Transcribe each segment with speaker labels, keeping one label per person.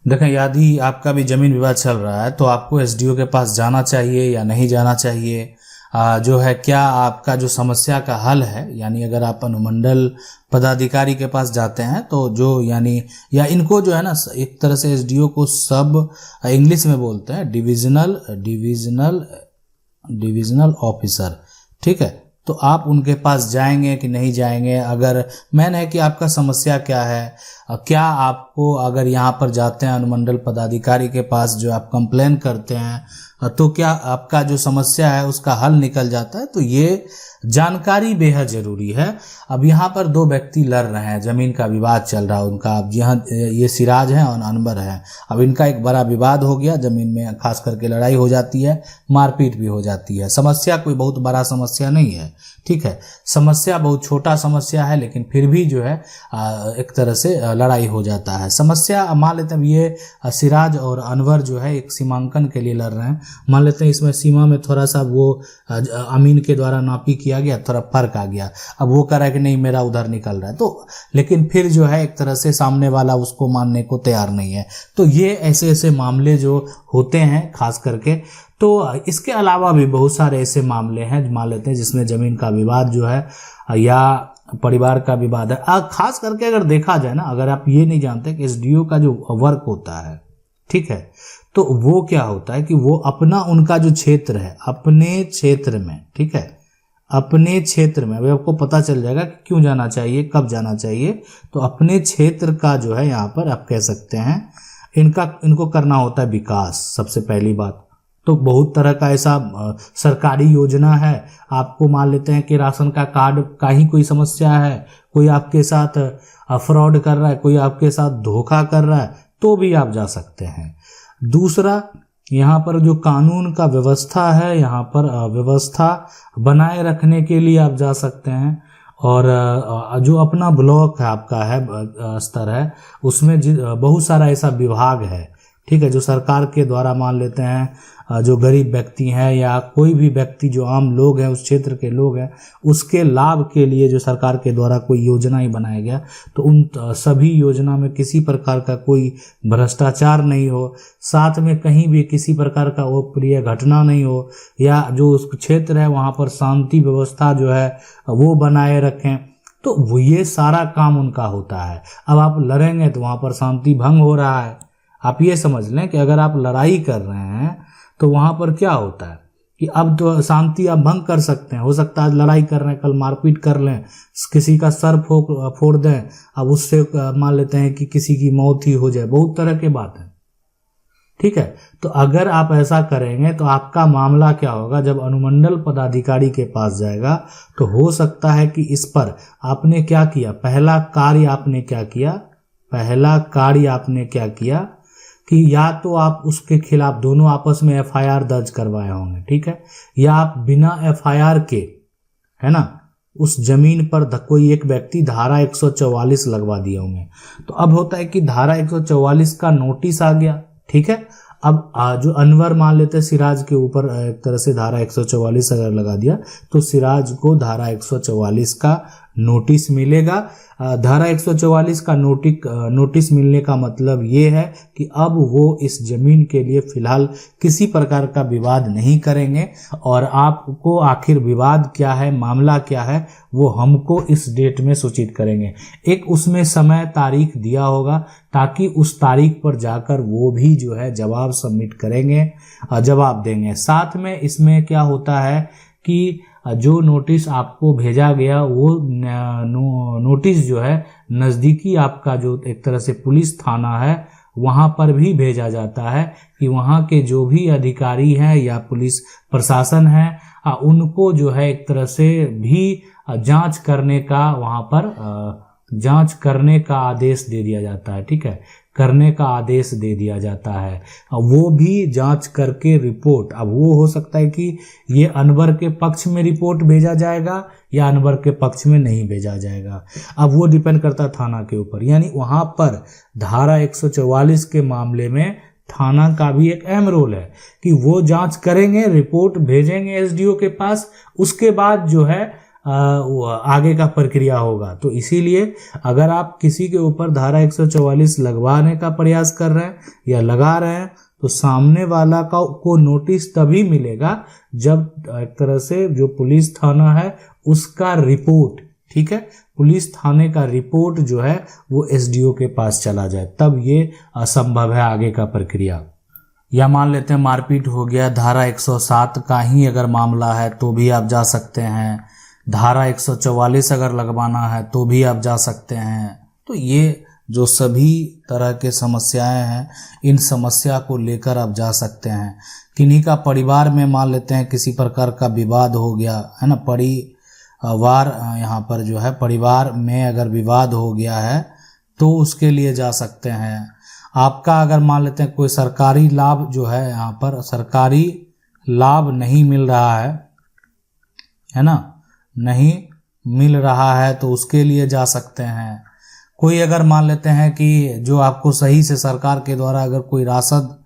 Speaker 1: देखें, यदि आपका भी जमीन विवाद चल रहा है तो आपको एसडीओ के पास जाना चाहिए या नहीं जाना चाहिए। जो है क्या आपका जो समस्या का हल है, यानी अगर आप अनुमंडल पदाधिकारी के पास जाते हैं तो जो यानी या इनको जो है ना, एक तरह से एसडीओ को सब इंग्लिश में बोलते हैं डिविजनल ऑफिसर, ठीक है। तो आप उनके पास जाएंगे कि नहीं जाएंगे, अगर मैन है कि आपका समस्या क्या है, क्या आपको अगर यहाँ पर जाते हैं अनुमंडल पदाधिकारी के पास, जो आप कंप्लेन करते हैं तो क्या आपका जो समस्या है उसका हल निकल जाता है। तो ये जानकारी बेहद जरूरी है। अब यहाँ पर दो व्यक्ति लड़ रहे हैं, जमीन का विवाद चल रहा है उनका। अब यहाँ ये सिराज है और अनवर है। अब इनका एक बड़ा विवाद हो गया, जमीन में खास करके लड़ाई हो जाती है, मारपीट भी हो जाती है। समस्या कोई बहुत बड़ा समस्या नहीं है, ठीक है, समस्या बहुत छोटा समस्या है, लेकिन फिर भी जो है एक तरह से लड़ाई हो जाता है। समस्या मान लेते हैं ये सिराज और अनवर जो है एक सीमांकन के लिए लड़ रहे हैं। मान लेते हैं इसमें सीमा में थोड़ा सा वो अमीन के द्वारा नापी किया गया, थोड़ा फर्क आ गया। अब वो कह रहा है कि नहीं मेरा उधर निकल रहा है, तो लेकिन फिर जो है एक तरह से सामने वाला उसको मानने को तैयार नहीं है। तो ये ऐसे ऐसे मामले जो होते हैं खास करके। तो इसके अलावा भी बहुत सारे ऐसे मामले हैं मान लेते हैं जिसमें जमीन का विवाद जो है या परिवार का विवाद है। खास करके अगर देखा जाए ना, अगर आप ये नहीं जानते कि एसडीओ का जो वर्क होता है, ठीक है, तो वो क्या होता है कि वो अपना उनका जो क्षेत्र है, अपने क्षेत्र में, ठीक है, अपने क्षेत्र में, अभी आपको पता चल जाएगा कि क्यों जाना चाहिए, कब जाना चाहिए। तो अपने क्षेत्र का जो है यहाँ पर आप कह सकते हैं इनको करना होता है विकास, सबसे पहली बात। तो बहुत तरह का ऐसा सरकारी योजना है। आपको मान लेते हैं कि राशन का कार्ड का ही कोई समस्या है, कोई आपके साथ फ्रॉड कर रहा है, कोई आपके साथ धोखा कर रहा है, तो भी आप जा सकते हैं। दूसरा, यहाँ पर जो कानून का व्यवस्था है, यहाँ पर व्यवस्था बनाए रखने के लिए आप जा सकते हैं। और जो अपना ब्लॉक है आपका है स्तर है, उसमें बहुत सारा ऐसा विभाग है, ठीक है, जो सरकार के द्वारा मान लेते हैं जो गरीब व्यक्ति हैं या कोई भी व्यक्ति जो आम लोग हैं, उस क्षेत्र के लोग हैं, उसके लाभ के लिए जो सरकार के द्वारा कोई योजना ही बनाया गया, तो उन सभी योजना में किसी प्रकार का कोई भ्रष्टाचार नहीं हो, साथ में कहीं भी किसी प्रकार का अप्रिय घटना नहीं हो, या जो उस क्षेत्र है वहाँ पर शांति व्यवस्था जो है वो बनाए रखें। तो वो ये सारा काम उनका होता है। अब आप लड़ेंगे तो वहाँ पर शांति भंग हो रहा है। आप ये समझ लें कि अगर आप लड़ाई कर रहे हैं तो वहां पर क्या होता है कि अब तो शांति आप भंग कर सकते हैं। हो सकता है आज लड़ाई कर रहे हैं, कल मारपीट कर लें, किसी का सर फोड़ दें, अब उससे मान लेते हैं कि किसी की मौत ही हो जाए, बहुत तरह की बात है, ठीक है। तो अगर आप ऐसा करेंगे तो आपका मामला क्या होगा, जब अनुमंडल पदाधिकारी के पास जाएगा तो हो सकता है कि इस पर आपने क्या किया, पहला कार्य आपने क्या किया कि या तो आप उसके खिलाफ दोनों आपस में एफआईआर दर्ज करवाए होंगे, ठीक है, या आप बिना एफआईआर के, है ना, उस जमीन पर कोई एक व्यक्ति धारा 144 लगवा दिए होंगे। तो अब होता है कि धारा 144 का नोटिस आ गया, ठीक है। अब जो अनवर मान लेते हैं सिराज के ऊपर एक तरह से धारा 144 अगर लगा दिया तो सिराज को धारा 144 का नोटिस मिलेगा। धारा 144 का नोटिस मिलने का मतलब ये है कि अब वो इस जमीन के लिए फिलहाल किसी प्रकार का विवाद नहीं करेंगे, और आपको आखिर विवाद क्या है, मामला क्या है, वो हमको इस डेट में सूचित करेंगे। एक उसमें समय तारीख दिया होगा ताकि उस तारीख पर जाकर वो भी जो है जवाब सबमिट करेंगे, जवाब देंगे। साथ में इसमें क्या होता है कि जो नोटिस आपको भेजा गया वो नोटिस जो है नज़दीकी आपका जो एक तरह से पुलिस थाना है वहाँ पर भी भेजा जाता है कि वहाँ के जो भी अधिकारी हैं या पुलिस प्रशासन है उनको जो है एक तरह से भी जांच करने का वहाँ पर जांच करने का आदेश दे दिया जाता है, ठीक है, करने का आदेश दे दिया जाता है। वो भी जांच करके रिपोर्ट, अब वो हो सकता है कि ये अनवर के पक्ष में रिपोर्ट भेजा जाएगा या अनवर के पक्ष में नहीं भेजा जाएगा, अब वो डिपेंड करता है थाना के ऊपर। यानी वहां पर धारा 144 के मामले में थाना का भी एक अहम रोल है कि वो जांच करेंगे, रिपोर्ट भेजेंगे एसडीओ के पास, उसके बाद जो है आगे का प्रक्रिया होगा। तो इसीलिए अगर आप किसी के ऊपर धारा 144 लगवाने का प्रयास कर रहे हैं या लगा रहे हैं तो सामने वाला को नोटिस तभी मिलेगा जब एक तरह से जो पुलिस थाना है उसका रिपोर्ट, ठीक है, पुलिस थाने का रिपोर्ट जो है वो एसडीओ के पास चला जाए, तब ये असंभव है आगे का प्रक्रिया। या मान लेते हैं मारपीट हो गया, धारा 107 का ही अगर मामला है तो भी आप जा सकते हैं, धारा 144 अगर लगवाना है तो भी आप जा सकते हैं। तो ये जो सभी तरह के समस्याएं हैं, इन समस्या को लेकर आप जा सकते हैं। किन्हीं का परिवार में मान लेते हैं किसी प्रकार का विवाद हो गया है ना, परिवार यहाँ पर जो है परिवार में अगर विवाद हो गया है तो उसके लिए जा सकते हैं। आपका अगर मान लेते हैं कोई सरकारी लाभ जो है, यहाँ पर सरकारी लाभ नहीं मिल रहा है ना, नहीं मिल रहा है तो उसके लिए जा सकते हैं। कोई अगर मान लेते हैं कि जो आपको सही से सरकार के द्वारा अगर कोई राशद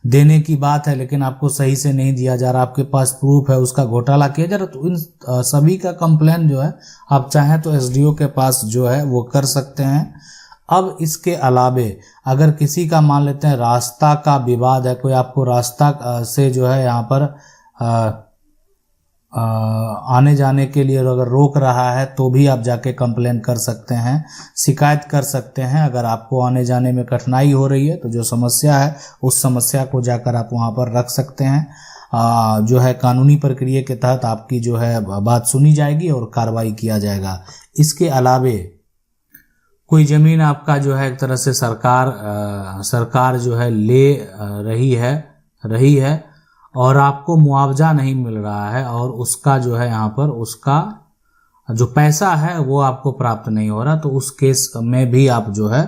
Speaker 1: देने की बात है लेकिन आपको सही से नहीं दिया जा रहा, आपके पास प्रूफ है, उसका घोटाला किया जा रहा, तो इन सभी का कंप्लेन जो है आप चाहें तो एसडीओ के पास जो है वो कर सकते हैं। अब इसके अलावे अगर किसी का मान लेते हैं रास्ता का विवाद है, कोई आपको रास्ता से जो है यहाँ पर आने जाने के लिए अगर रोक रहा है तो भी आप जाके कंप्लेन कर सकते हैं, शिकायत कर सकते हैं। अगर आपको आने जाने में कठिनाई हो रही है तो जो समस्या है उस समस्या को जाकर आप वहाँ पर रख सकते हैं। जो है कानूनी प्रक्रिया के तहत आपकी जो है बात सुनी जाएगी और कार्रवाई किया जाएगा। इसके अलावे कोई ज़मीन आपका जो है एक तरह से सरकार जो है ले रही है और आपको मुआवजा नहीं मिल रहा है और उसका जो है यहाँ पर उसका जो पैसा है वो आपको प्राप्त नहीं हो रहा, तो उस केस में भी आप जो है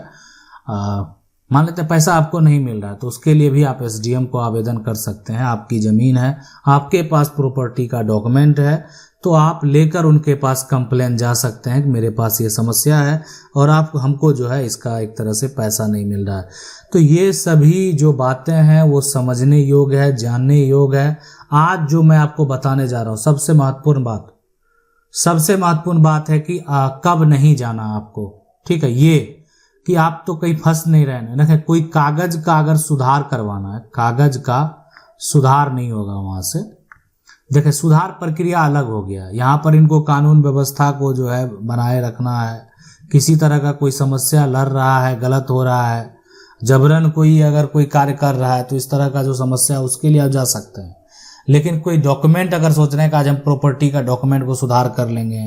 Speaker 1: मान लेते हैं पैसा आपको नहीं मिल रहा है तो उसके लिए भी आप एसडीएम को आवेदन कर सकते हैं। आपकी ज़मीन है, आपके पास प्रॉपर्टी का डॉक्यूमेंट है, तो आप लेकर उनके पास कंप्लेन जा सकते हैं कि मेरे पास ये समस्या है और आप हमको जो है इसका एक तरह से पैसा नहीं मिल रहा है। तो ये सभी जो बातें हैं वो समझने योग्य है, जानने योग्य है। आज जो मैं आपको बताने जा रहा हूँ सबसे महत्वपूर्ण बात है कि कब नहीं जाना आपको, ठीक है, ये कि आप तो कहीं फंस नहीं रहना। देखिए कोई कागज का अगर सुधार करवाना है, कागज का सुधार नहीं होगा वहां से। देखिए सुधार प्रक्रिया अलग हो गया, यहाँ पर इनको कानून व्यवस्था को जो है बनाए रखना है। किसी तरह का कोई समस्या लड़ रहा है, गलत हो रहा है, जबरन कोई अगर कोई कार्य कर रहा है तो इस तरह का जो समस्या है उसके लिए आप जा सकते हैं। लेकिन कोई डॉक्यूमेंट अगर सोच रहे हैं कि आज हम प्रॉपर्टी का डॉक्यूमेंट को सुधार कर लेंगे,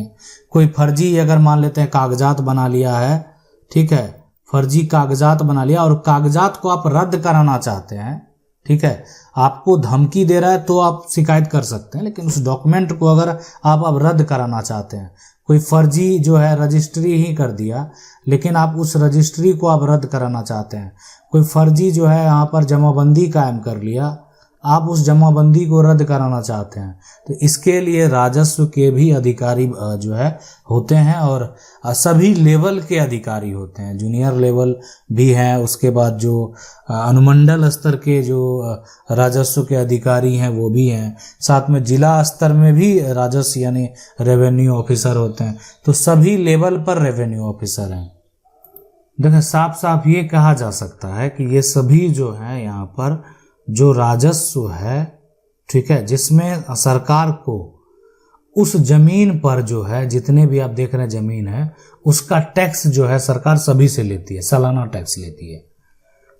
Speaker 1: कोई फर्जी अगर मान लेते हैं कागजात बना लिया है, ठीक है, फर्जी कागजात बना लिया और कागजात को आप रद्द कराना चाहते हैं, ठीक है, आपको धमकी दे रहा है तो आप शिकायत कर सकते हैं। लेकिन उस डॉक्यूमेंट को अगर आप अब रद्द कराना चाहते हैं, कोई फर्जी जो है रजिस्ट्री ही कर दिया लेकिन आप उस रजिस्ट्री को आप रद्द कराना चाहते हैं, कोई फर्जी जो है यहाँ पर जमाबंदी कायम कर लिया, आप उस जमाबंदी को रद्द कराना चाहते हैं, तो इसके लिए राजस्व के भी अधिकारी जो है होते हैं और सभी लेवल के अधिकारी होते हैं, जूनियर लेवल भी हैं, उसके बाद जो अनुमंडल स्तर के जो राजस्व के अधिकारी हैं वो भी हैं, साथ में जिला स्तर में भी राजस्व यानी रेवेन्यू ऑफिसर होते हैं। तो सभी लेवल पर रेवेन्यू ऑफिसर हैं। देखिए साफ साफ ये कहा जा सकता है कि ये सभी जो है यहाँ पर जो राजस्व है, ठीक है, जिसमें सरकार को उस जमीन पर जो है जितने भी आप देख रहे हैं जमीन है उसका टैक्स जो है सरकार सभी से लेती है, सालाना टैक्स लेती है।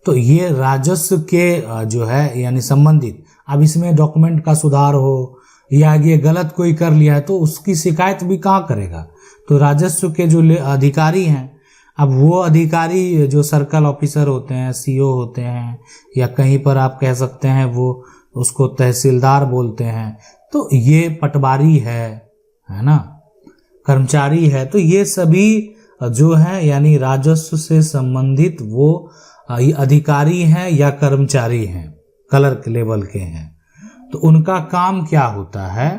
Speaker 1: तो ये राजस्व के जो है यानी संबंधित, अब इसमें डॉक्यूमेंट का सुधार हो या ये गलत कोई कर लिया है तो उसकी शिकायत भी कहाँ करेगा। तो राजस्व के जो अधिकारी हैं, अब वो अधिकारी जो सर्कल ऑफिसर होते हैं, सीओ होते हैं, या कहीं पर आप कह सकते हैं वो उसको तहसीलदार बोलते हैं, तो ये पटवारी है ना, कर्मचारी है, तो ये सभी जो है यानी राजस्व से संबंधित वो अधिकारी हैं या कर्मचारी हैं, क्लर्क लेवल के हैं। तो उनका काम क्या होता है,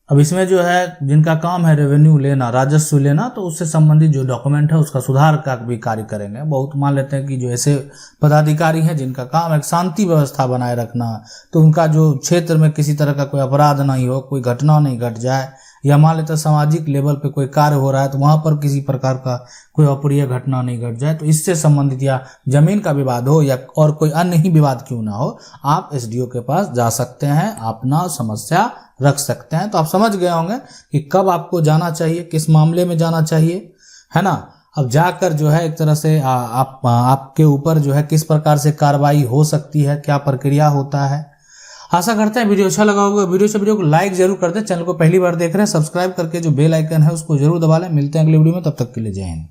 Speaker 1: अब इसमें जो है जिनका काम है रेवेन्यू लेना, राजस्व लेना, तो उससे संबंधित जो डॉक्यूमेंट है उसका सुधार का भी कार्य करेंगे। बहुत मान लेते हैं कि जो ऐसे पदाधिकारी हैं जिनका काम है शांति व्यवस्था बनाए रखना, तो उनका जो क्षेत्र में किसी तरह का कोई अपराध नहीं हो, कोई घटना नहीं घट जाए या मान लेते सामाजिक लेवल पे कोई कार्य हो रहा है तो वहां पर किसी प्रकार का कोई अप्रिय घटना नहीं घट जाए, तो इससे संबंधित या जमीन का विवाद हो या और कोई अन्य ही विवाद क्यों ना हो, आप एसडीओ के पास जा सकते हैं, अपना समस्या रख सकते हैं। तो आप समझ गए होंगे कि कब आपको जाना चाहिए, किस मामले में जाना चाहिए, है ना। अब जाकर जो है एक तरह से आपके ऊपर जो है किस प्रकार से कार्रवाई हो सकती है, क्या प्रक्रिया होता है। आशा करते हैं वीडियो अच्छा लगा होगा। वीडियो को लाइक जरूर कर दें। चैनल को पहली बार देख रहे हैं, सब्सक्राइब करके जो बेल आइकन है उसको जरूर दबा लें। मिलते हैं अगले वीडियो में, तब तक के लिए जय हिंद।